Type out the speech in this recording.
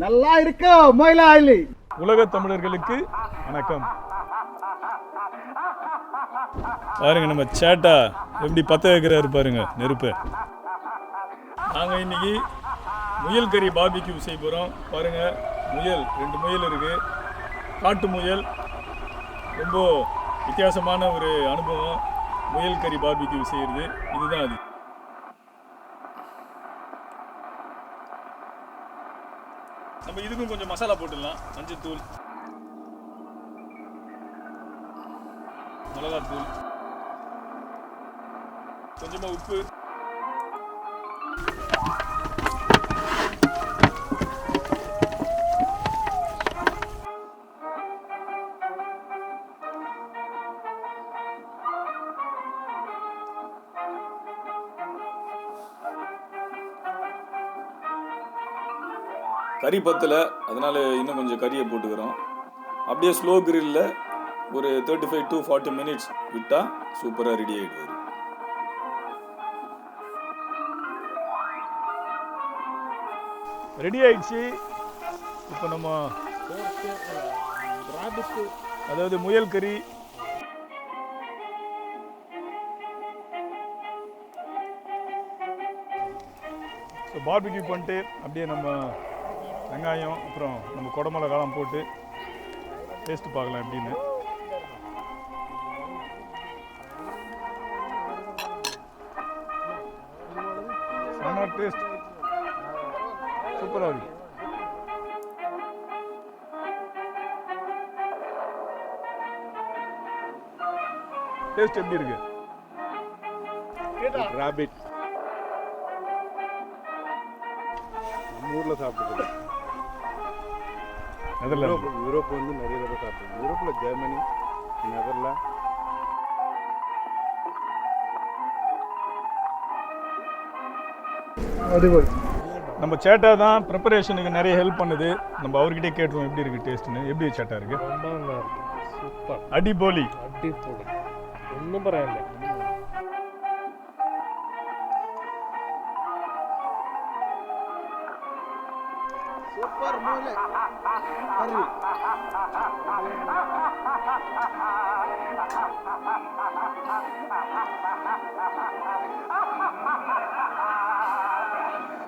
நல்லா இருக்கோ மயிலாயிலி. உலக தமிழர்களுக்கு வணக்கம். பாருங்க நம்ம சேட்டா எப்படி பற்ற வைக்கிறாரு பாருங்க நெருப்பு. நாங்கள் இன்னைக்கு முயல் கறி பார்பிக்யூ செய்ய போகிறோம். பாருங்க முயல் 2 முயல் இருக்கு. காட்டு முயல் ரொம்ப வித்தியாசமான ஒரு அனுபவம். முயல் கறி பார்பிக்யூ செய்கிறது இதுதான் அது. நம்ம இதுக்கும் கொஞ்சம் மசாலா போட்டுடலாம். மஞ்சத்தூள், மிளகாத்தூள், கொஞ்சமாக உப்பு, கறி பத்தல, அதனால இன்னும் கொஞ்சம் கறியை போட்டுக்கிறோம். அப்படியே ஸ்லோ கிரில்ல ஒரு 35 to 40 minutes விட்டா சூப்பரா ரெடி ஆயிடுவாரு. ரெடி ஆயிடுச்சு. இப்போ நம்ம அதாவது முயல் கறி பார்பிக்யூ பண்ணிட்டு அப்படியே நம்ம வெங்காயம் அப்புறம் நம்ம குடமிளகாலாம் போட்டு டேஸ்ட்டு பார்க்கலாம் எப்படின்னு. செம்ம டேஸ்ட், சூப்பராக இருக்கு. டேஸ்ட் எப்படி இருக்கு? ராபிட் ஊரில் சாப்பிட்டு யூரோப் வந்து நிறைய தடவை சாப்பிடுவோம். யூரோப்பில் ஜெர்மனி, நெதர்லாந்து. நம்ம சேட்டா தான் ப்ரிப்பரேஷனுக்கு நிறைய ஹெல்ப் பண்ணுது. நம்ம அவர்கிட்டே கேட்டுருவோம் எப்படி இருக்கு டேஸ்ட்னு. எப்படி சேட்டா இருக்கு? ரொம்ப நல்லா இருக்கு, சூப்பர், அடிபோலி, அடிப்போலி, ஒன்றும் பரவாயில்ல. சூப்பர் மூளை கறி.